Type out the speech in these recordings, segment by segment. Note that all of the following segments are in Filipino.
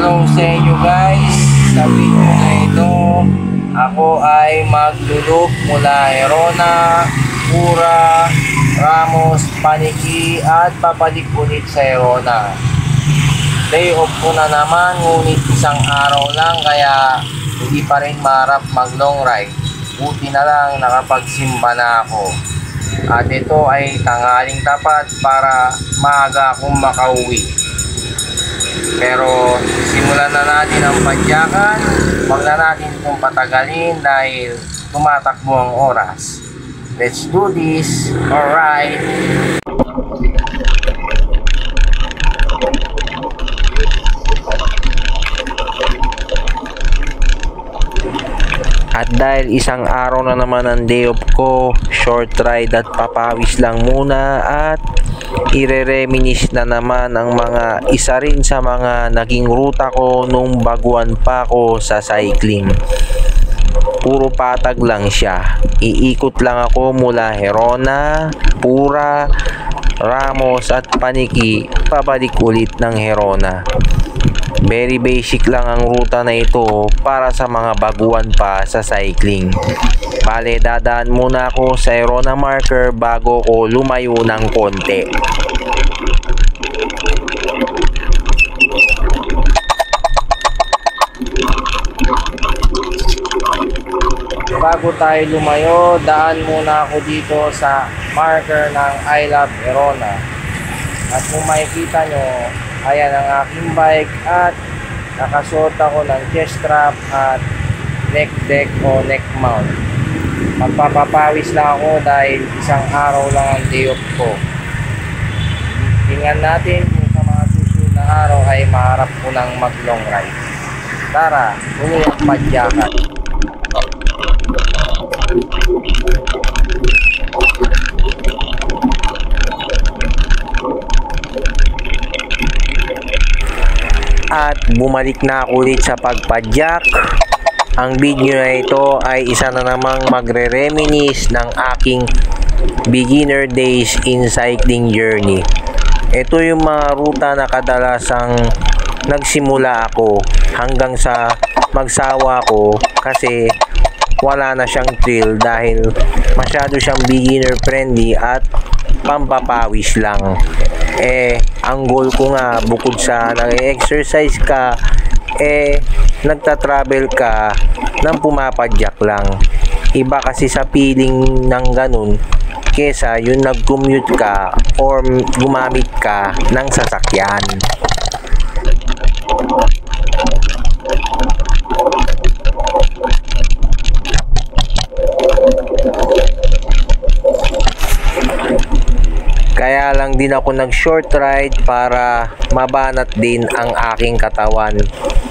Hello sa inyo guys. Sa video na ito, ako ay maglulog mula Herona, Pura, Ramos, Paniki at papalik ulit sa Herona. Day off ko na naman, ngunit isang araw lang kaya hindi pa rin maharap mag long ride. Buti na lang nakapagsimba na ako. At ito ay tanghaling tapat para maaga akong makauwi. Pero simulan na natin ang padyakan. Huwag na natin itong patagalin dahil tumatakbo ang oras. Let's do this. Alright. At dahil isang araw na naman ang day off ko, short ride at papawis lang muna at ire-reminisce na naman ang mga isa rin sa mga naging ruta ko nung baguan pa ako sa cycling. Puro patag lang siya. Iikot lang ako mula Herona, Pura, Ramos at Paniki, pabalik ulit ng Herona. Very basic lang ang ruta na ito para sa mga baguan pa sa cycling. Bale, dadaan muna ako sa Herona marker bago ko lumayo ng konti. Bago tayo lumayo, daan muna ako dito sa marker ng I Love Herona. At kung makikita nyo, ayan ang aking bike at nakasuot ako ng chest strap at neck deck o neck mount. Magpapapawis lang ako dahil isang araw lang ang day off ko. Tingnan natin kung sa mga susunod na araw ay maharap ko ng mag long ride. Tara, tuloy ang padyakan. At bumalik na ako ulit sa pagpadyak. Ang video na ito ay isa na namang magre-reminisce ng aking beginner days in cycling journey. Ito yung mga ruta na kadalasang nagsimula ako hanggang sa magsawa ko kasi wala na siyang thrill dahil masyado siyang beginner friendly at pampapawis lang. Ang goal ko nga bukod sa nag-exercise ka, nagta-travel ka nang pumapadyak lang. Iba kasi sa feeling ng ganun kesa yung nag-commute ka or gumamit ka ng sasakyan. Kaya lang din ako nag-short ride para mabanat din ang aking katawan.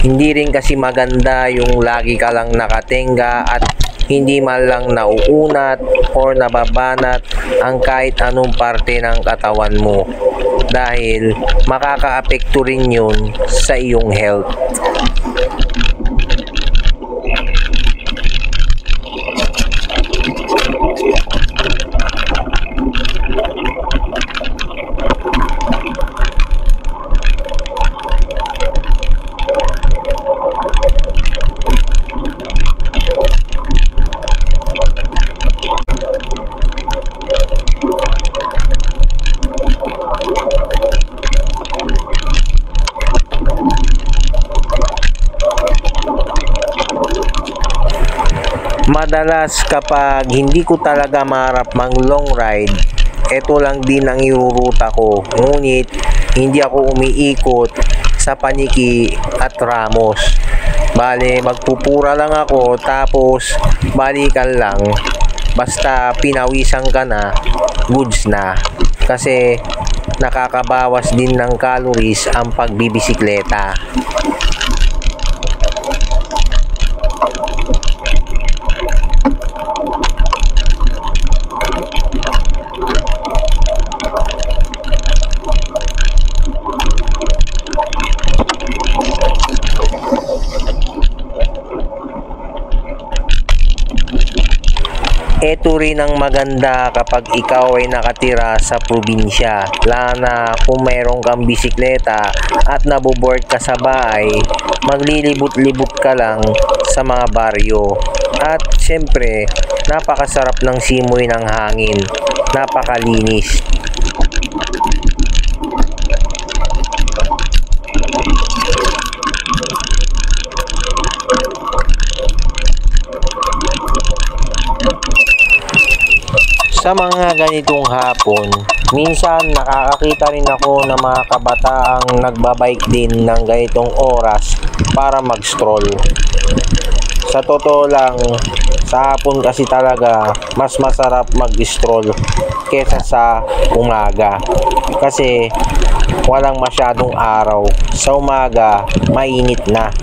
Hindi rin kasi maganda yung lagi ka lang nakatenga at hindi man lang nauunat or nababanat ang kahit anong parte ng katawan mo. Dahil makakaapekto rin yun sa iyong health. Madalas kapag hindi ko talaga maharap mag long ride, ito lang din ang iruruta ko. Ngunit hindi ako umiikot sa Paniki at Ramos. Bale, magpupura lang ako tapos balikan lang. Basta pinawisan ka na, goods na. Kasi nakakabawas din ng calories ang pagbibisikleta. Ito rin ang maganda kapag ikaw ay nakatira sa probinsya, lalo na kung mayroon kang bisikleta at naboboard ka sa bahay, maglilibot-libot ka lang sa mga baryo. At syempre, napakasarap ng simoy ng hangin, napakalinis. Sa mga ganitong hapon, minsan nakakakita rin ako ng mga kabataang nagbabike din ng ganitong oras para mag-stroll. Sa totoo lang, sa hapon kasi talaga mas masarap mag-stroll kesa sa umaga. Kasi walang masyadong araw. Sa umaga, mainit na.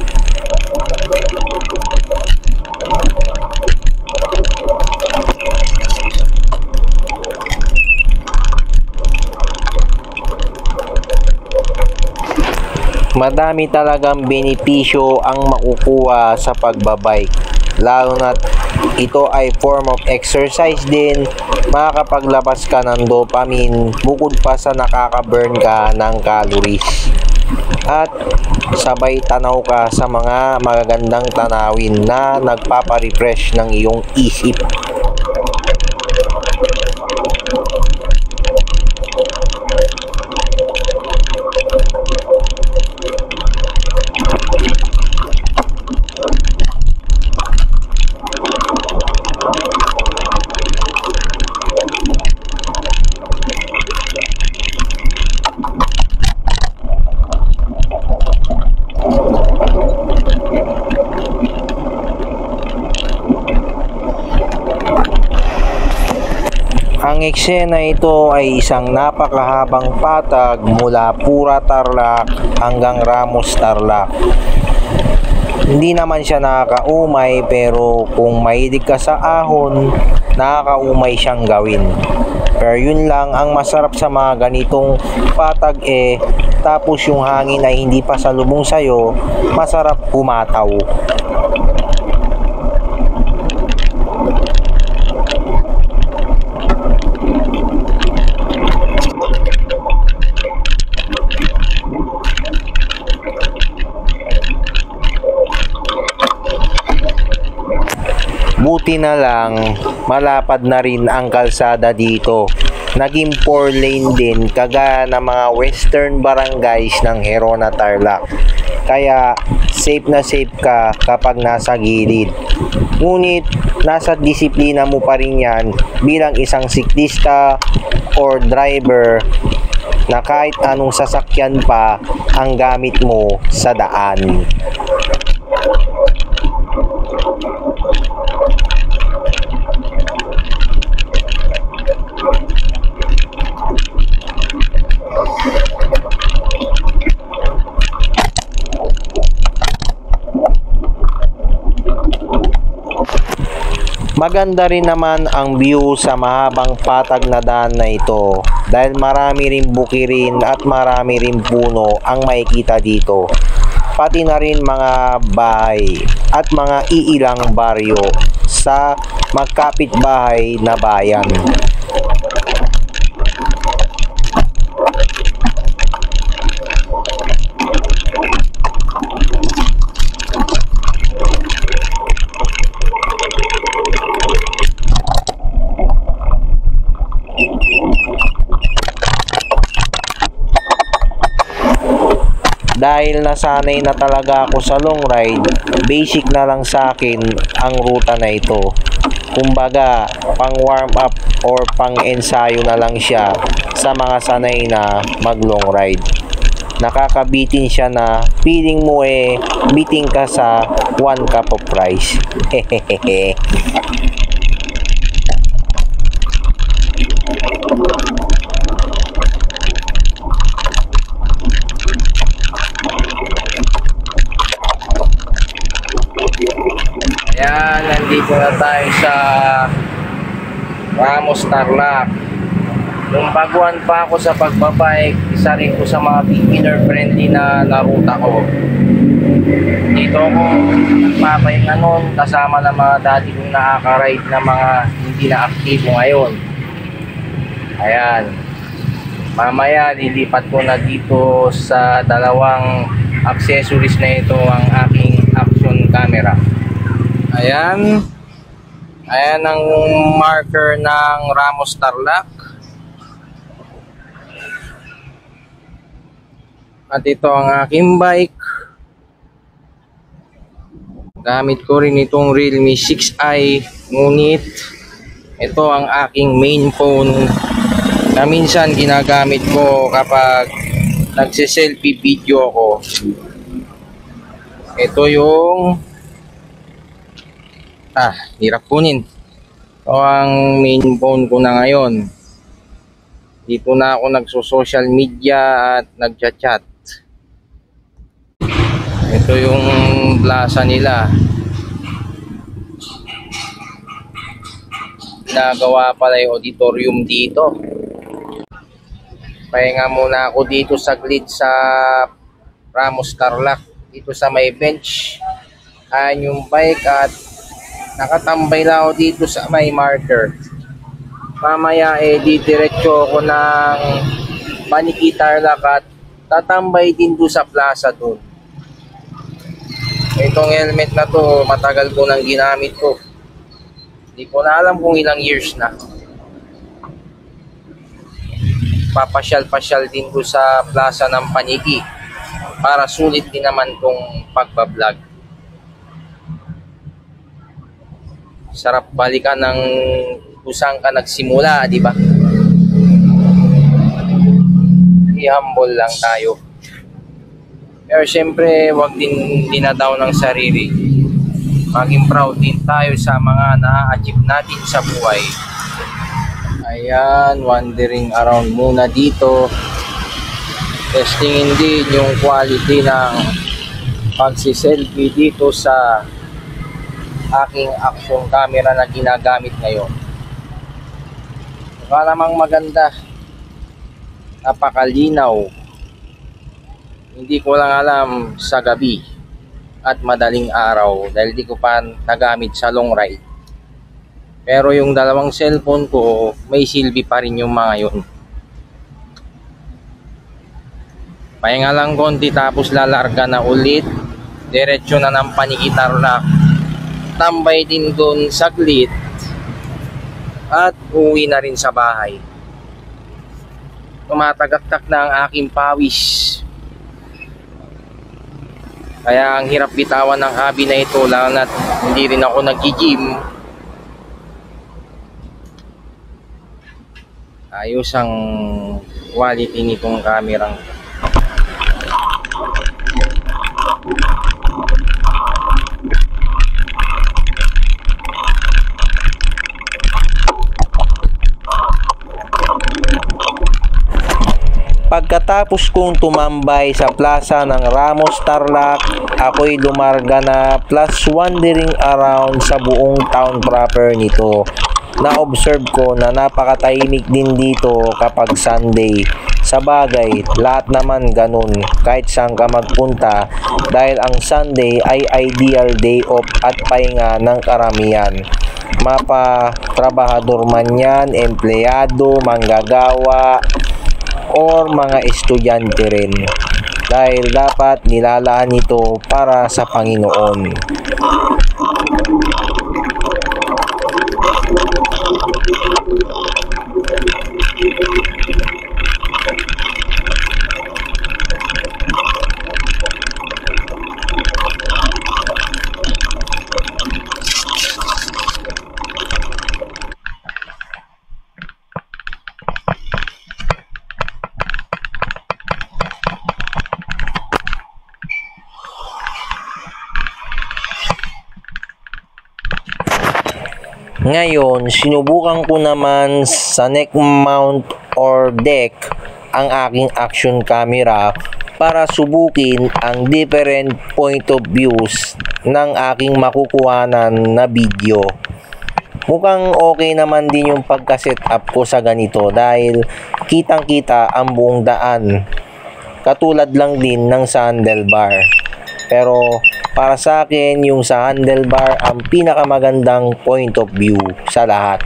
Madami talagang benepisyo ang makukuha sa pagbabike, lalo na ito ay form of exercise din, makakapaglabas ka ng dopamine bukod pa sa nakaka-burn ka ng calories. At sabay tanaw ka sa mga magagandang tanawin na nagpapa-refresh ng iyong isip. Ang eksena ito ay isang napakahabang patag mula Pura Tarlac hanggang Ramos Tarlac. Hindi naman siya nakakaumay, pero kung mahilig ka sa ahon, nakakaumay siyang gawin. Pero yun lang ang masarap sa mga ganitong patag tapos yung hangin ay hindi pa salubong sa'yo, masarap humataw. Buti na lang, malapad na rin ang kalsada dito. Naging 4 lane din kagaya ng mga western barangays ng Herona Tarlac. Kaya safe na safe ka kapag nasa gilid. Ngunit nasa disiplina mo pa rin yan bilang isang siklista or driver na kahit anong sasakyan pa ang gamit mo sa daan. Maganda rin naman ang view sa mahabang patag na daan na ito dahil marami rin bukirin at marami rin puno ang makikita dito. Pati na rin mga bahay at mga iilang baryo sa magkapitbahay na bayan. Dahil nasanay na talaga ako sa long ride, basic na lang sa akin ang ruta na ito. Kumbaga, pang warm up or pang ensayo na lang siya sa mga sanay na mag long ride. Nakakabitin siya na feeling mo biting ka sa 1 cup of rice. Hehehe. Ayan, nandito na tayo sa Ramos Tarlac. Nung baguhan pa ako sa pagbabike, isa rin ko sa mga beginner friendly na ruta ko. Dito ako nagpapahinga noon kasama ng mga dati kong nakaka-ride na mga hindi na aktibo ngayon. Ayan. Mamaya lilipat ko na dito sa dalawang accessories na ito ang aking action camera. Ayan. Ayan ang marker ng Ramos Tarlac. At ito ang aking bike. Gamit ko rin itong Realme 6i. Ngunit ito ang aking main phone na minsan ginagamit ko kapag nagse-selfie video ako. Ito yung hirap kunin. Ito ang main phone ko na ngayon. Dito na ako nagso-social media at nagchat-chat. Ito yung plaza nila. Nagawa pala yung auditorium dito. Pahinga muna ako dito saglit sa Ramos Tarlac. Dito sa may bench. Ayan yung bike at nakatambay lang ako dito sa may marker. Mamaya didiretso ako ng Paniki Tarlac at tatambay din doon sa plaza doon. Itong helmet na to matagal ko nang ginamit ko. Hindi ko na alam kung ilang years na. Papasyal-pasyal din ko sa plaza ng Paniki para sulit din naman kong pagbablog. Sarap balikan ng kung saan ka nagsimula, di ba? I-humble lang tayo. Pero syempre, wag din dinadaw ng sarili. Maging proud din tayo sa mga na-achieve natin sa buhay. Ayan, wandering around muna dito. Testingin din yung quality ng pagsiselfie dito sa aking action camera na ginagamit ngayon. Baka namang maganda. Napakalinaw. Hindi ko lang alam sa gabi at madaling araw dahil di ko pa nagamit sa long ride. Pero yung dalawang cellphone ko, may silbi pa rin yung mga yun. Pahinga lang konti tapos lalarga na ulit. Diretso na ng Paniki Tarlac. Tambay din doon saglit at uwi na rin sa bahay. Tumatagaktak na ang aking pawis. Kaya ang hirap bitawan ng hobby na ito, lalo na hindi rin ako nag-gym. Ayos ang quality nitong kamerang. Pagkatapos kong tumambay sa plaza ng Ramos Tarlac, ako'y lumarga na plus wandering around sa buong town proper nito. Na-observe ko na napakatahimik din dito kapag Sunday. Sa bagay, lahat naman ganun kahit saan ka magpunta dahil ang Sunday ay ideal day off at pahinga ng karamihan. Mapa trabahador man yan, empleyado, manggagawa, or mga estudyante rin dahil dapat nilalaan ito para sa Panginoon. Ngayon, sinubukan ko naman sa neck mount or deck ang aking action camera para subukin ang different point of views ng aking makukuhanan na video. Mukhang okay naman din yung pagka-set up ko sa ganito dahil kitang-kita ang buong daan. Katulad lang din ng sa handlebar. Pero para sa akin, yung sa handlebar ang pinakamagandang point of view sa lahat.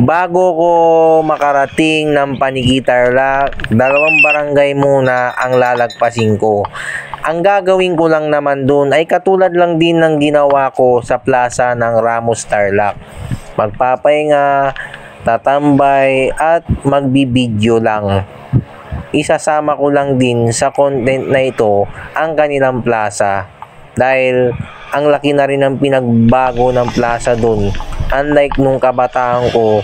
Bago ko makarating ng Paniki Tarlac, 2 barangay muna ang lalagpasin ko. Ang gagawin ko lang naman dun ay katulad lang din ng ginawa ko sa plaza ng Ramos Tarlac. Magpapahinga, tatambay at magbibideo lang. Isasama ko lang din sa content na ito ang kanilang plaza dahil ang laki na rin ng pinagbago ng plaza dun. Unlike nung kabataan ko,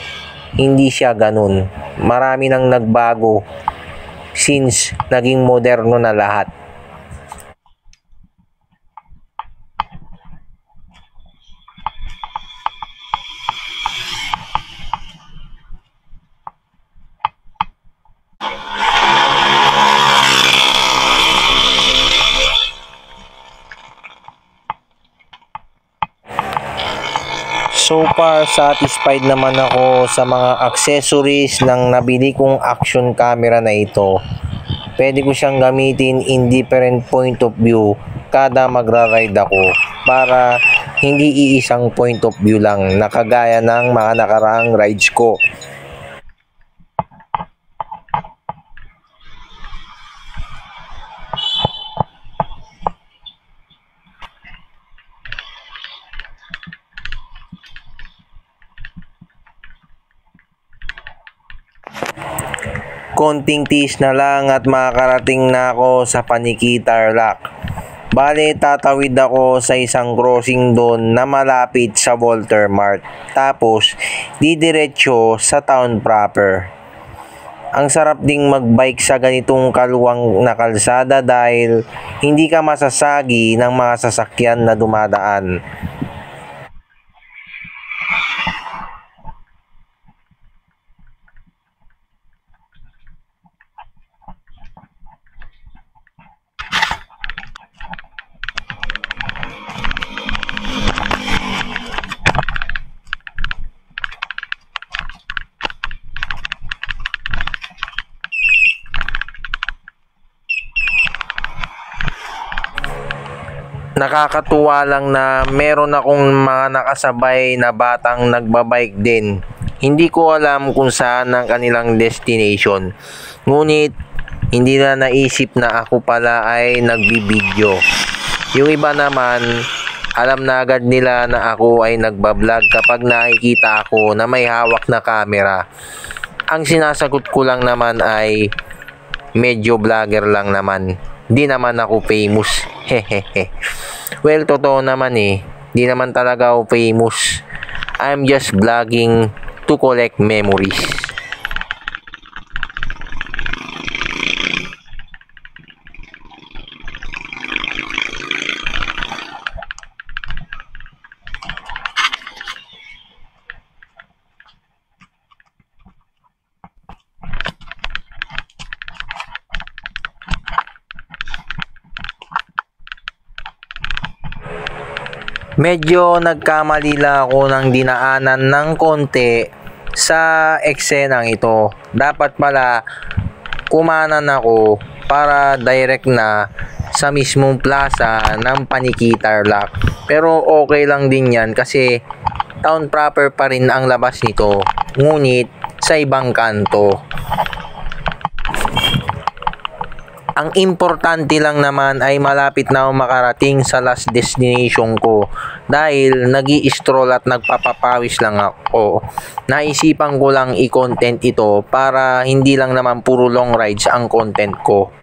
hindi siya ganun. Marami nang nagbago since naging moderno na lahat. So far, satisfied naman ako sa mga accessories ng nabili kong action camera na ito. Pwede ko siyang gamitin in different point of view kada magra-ride ako para hindi iisang point of view lang na kagaya ng mga nakaraang rides ko. Konting tiis na lang at makakarating na ako sa Paniki Tarlac. Bale, tatawid ako sa isang crossing doon na malapit sa Walter Mart. Tapos, didiretso sa town proper. Ang sarap ding magbike sa ganitong kaluwang na kalsada dahil hindi ka masasagi ng mga sasakyan na dumadaan. Nakakatuwa lang na meron akong mga nakasabay na batang nagbabike din. Hindi ko alam kung saan ang kanilang destination. Ngunit, hindi na naisip na ako pala ay nagbibideo. Yung iba naman, alam na agad nila na ako ay nagbablog kapag nakikita ako na may hawak na camera. Ang sinasagot ko lang naman ay medyo vlogger lang naman. Di naman ako famous. Hehehe. Well, totoo naman eh. Di naman talaga ako famous. I'm just vlogging to collect memories. Medyo nagkamali lang ako ng dinaanan ng konti sa eksenang ito. Dapat pala kumanan ako para direct na sa mismong plaza ng Paniki Tarlac. Pero okay lang din yan kasi town proper pa rin ang labas nito. Ngunit sa ibang kanto. Ang importante lang naman ay malapit na ako makarating sa last destination ko dahil nag-i-stroll at nagpapapawis lang ako. Naisipan ko lang i-content ito para hindi lang naman puro long rides ang content ko.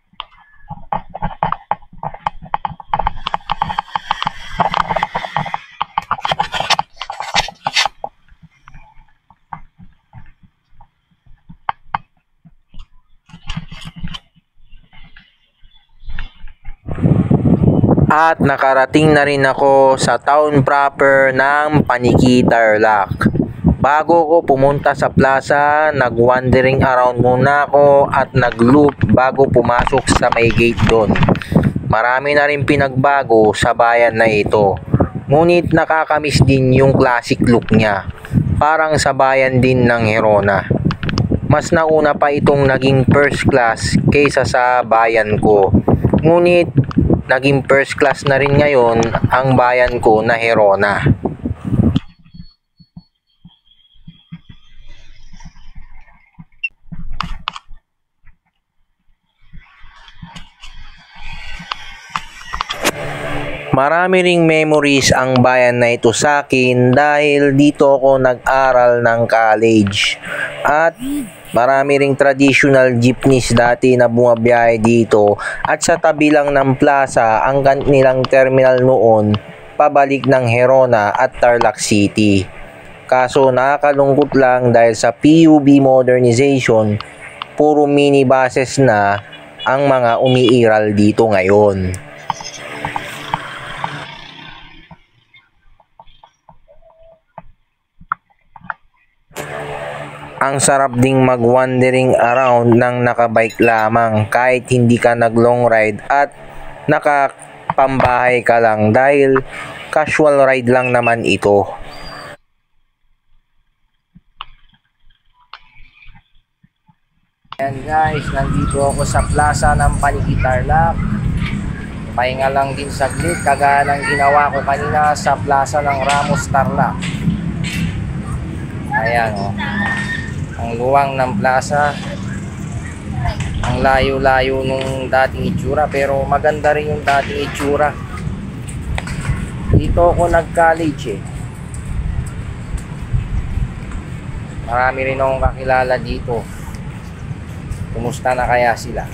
At nakarating na rin ako sa town proper ng Paniqui, Tarlac. Bago ko pumunta sa plaza, nag-wandering around muna ako at nag-loop bago pumasok sa may gate doon. Marami na rin pinagbago sa bayan na ito. Ngunit nakakamiss din yung classic look niya. Parang sa bayan din ng Herona. Mas nauna pa itong naging first class kaysa sa bayan ko. Ngunit naging first class na rin ngayon ang bayan ko na Herona. Marami ring memories ang bayan na ito sa akin dahil dito ako nag-aral ng college. At marami ring traditional jeepneys dati na bumabiyahe dito at sa tabi lang ng plaza ang nilang terminal noon pabalik ng Herona at Tarlac City. Kaso nakakalungkot lang dahil sa PUB modernization, puro minibuses na ang mga umiiral dito ngayon. Ang sarap ding mag-wandering around ng nakabike lamang kahit hindi ka nag-long ride at nakapambahay ka lang dahil casual ride lang naman ito. Ayan guys, nandito ako sa plaza ng Paniqui, Tarlac. Pahinga lang din saglit kagaya ng ginawa ko kanina sa plaza ng Ramos, Tarlac. Ayan o. Ang luwang ng plaza, ang layo-layo nung dating itsura, pero maganda rin yung dating itsura. Dito ako nag-college Marami rin akong kakilala dito. Kumusta na kaya sila?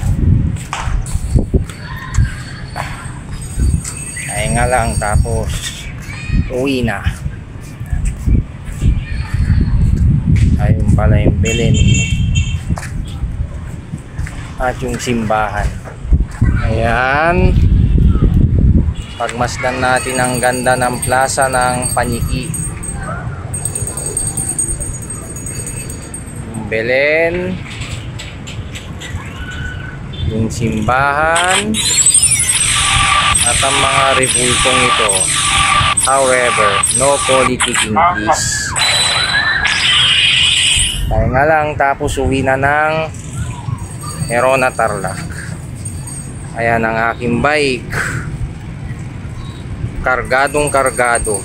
Ay nga lang, tapos uwi na. Ayun pala yung Belen at yung simbahan. Ayan, pagmasdan natin ang ganda ng plaza ng Paniqui. Yung Belen, yung simbahan at ang mga rebultong ito. However, no politicking please. Kaya nga lang, tapos uwi na ng Herona, Tarlac. Ayan ang aking bike. Kargadong kargado.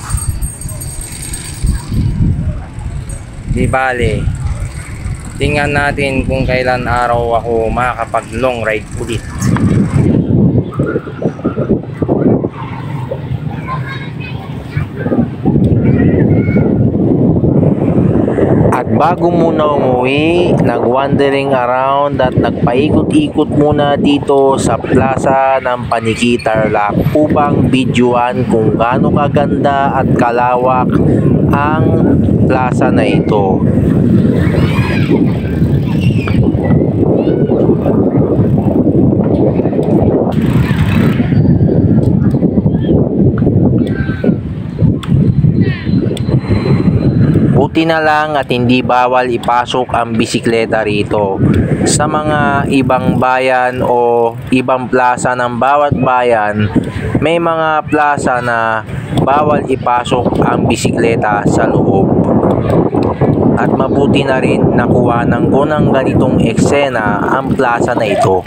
Di bale, tingnan natin kung kailan araw ako makakapag long ride ulit. Bago muna umuwi, nag-wandering around at nagpaikot-ikot muna dito sa plaza ng Paniqui, Tarlac upang videoan kung gaano kaganda at kalawak ang plaza na ito. Buti na lang at hindi bawal ipasok ang bisikleta rito. Sa mga ibang bayan o ibang plaza ng bawat bayan, may mga plaza na bawal ipasok ang bisikleta sa loob. At mabuti na rin nakuhanan ko ng ganitong eksena ang plaza na ito.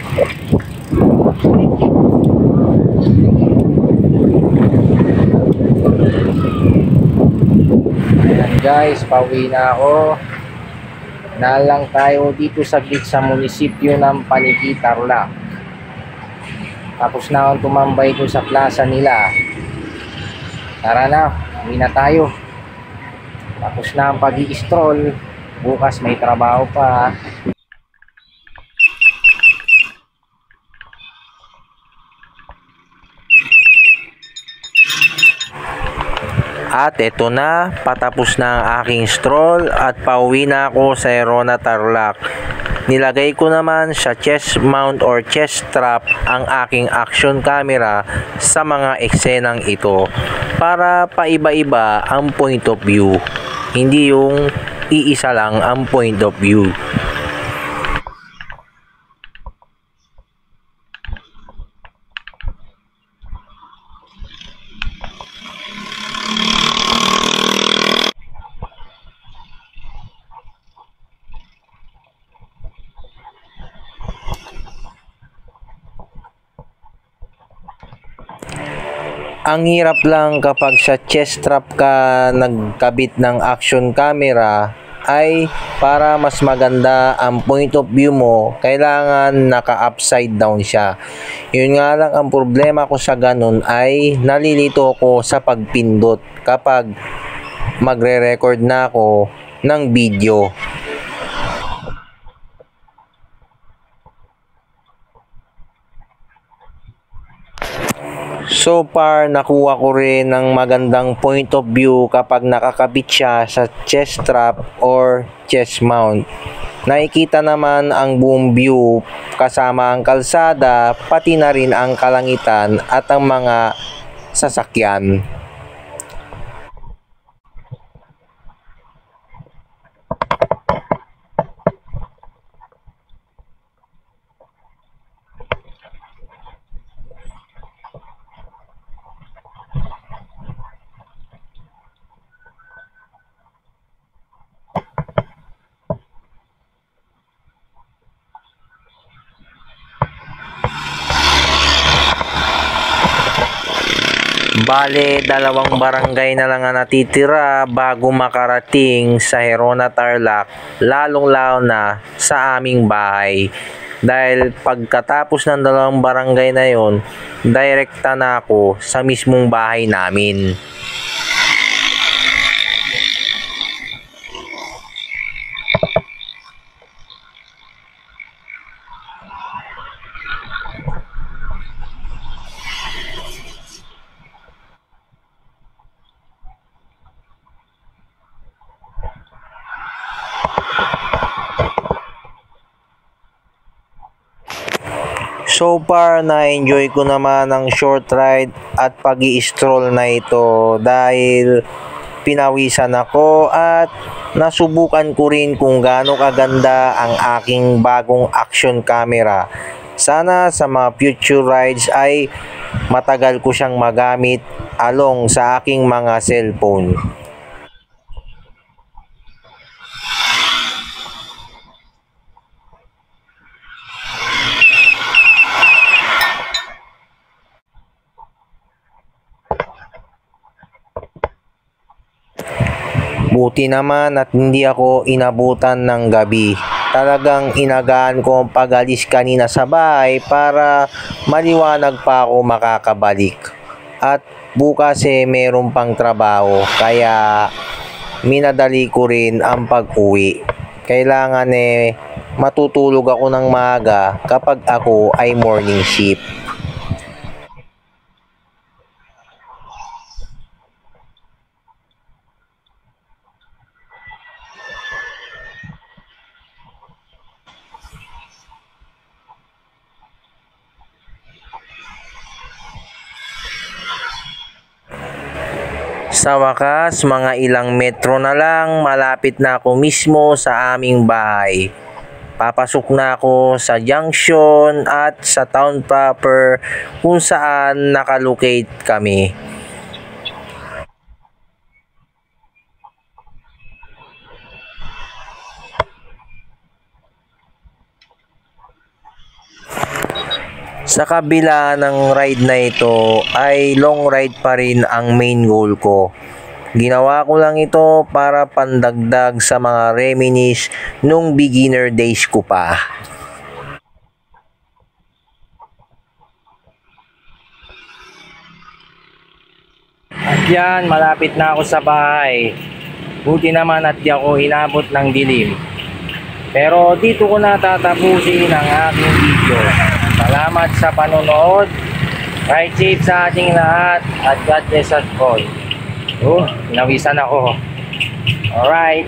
Guys, pauwi na ako. Nalang tayo dito saglit sa munisipyo ng Paniqui, Tarlac. Tapos na akong tumambay ko sa plaza nila. Tara na, uwi na tayo. Tapos na ang pag-i-stroll. Bukas may trabaho pa. At eto na, patapos na ang aking stroll at pauwi na ako sa Herona, Tarlac. Nilagay ko naman sa chest mount or chest strap ang aking action camera sa mga eksenang ito para paiba-iba ang point of view. Hindi yung iisa lang ang point of view. Ang hirap lang kapag sa chest strap ka nagkabit ng action camera ay para mas maganda ang point of view mo, kailangan naka-upside down siya. Yun nga lang ang problema ko sa ganun ay nalilito ko sa pagpindot kapag magre-record na ako ng video. So far, nakuha ko rin ng magandang point of view kapag nakakabit siya sa chest strap or chest mount. Nakikita naman ang buong view kasama ang kalsada, pati na rin ang kalangitan at ang mga sasakyan. Bale, 2 barangay na lang ang natitira bago makarating sa Herona Tarlac, lalong-lalo na sa aming bahay. Dahil pagkatapos ng 2 barangay na yon, direkta na ako sa mismong bahay namin. So far, na-enjoy ko naman ang short ride at pag-i-stroll na ito dahil pinawisan ako at nasubukan ko rin kung gaano kaganda ang aking bagong action camera. Sana sa mga future rides ay matagal ko siyang magamit along sa aking mga cellphone. Buti naman at hindi ako inabutan ng gabi. Talagang inagaan ko ang pag-alis kanina sa bahay para maliwanag pa ako makakabalik. At bukas meron pang trabaho kaya minadali ko rin ang pag-uwi. Kailangan matutulog ako ng maaga kapag ako ay morning shift. Sa wakas, mga ilang metro na lang, malapit na ako mismo sa aming bahay. Papasok na ako sa junction at sa town proper kung saan nakalocate kami. Sa kabila ng ride na ito ay long ride pa rin ang main goal ko. Ginawa ko lang ito para pandagdag sa mga reminisce nung beginner days ko pa. At yan, malapit na ako sa bahay. Buti naman at di ako inabot ng dilim. Pero dito ko na tatapusin ang aking video. Salamat sa panonood. Ride safe sa ating lahat at God bless us all. Nawisan ako. Alright.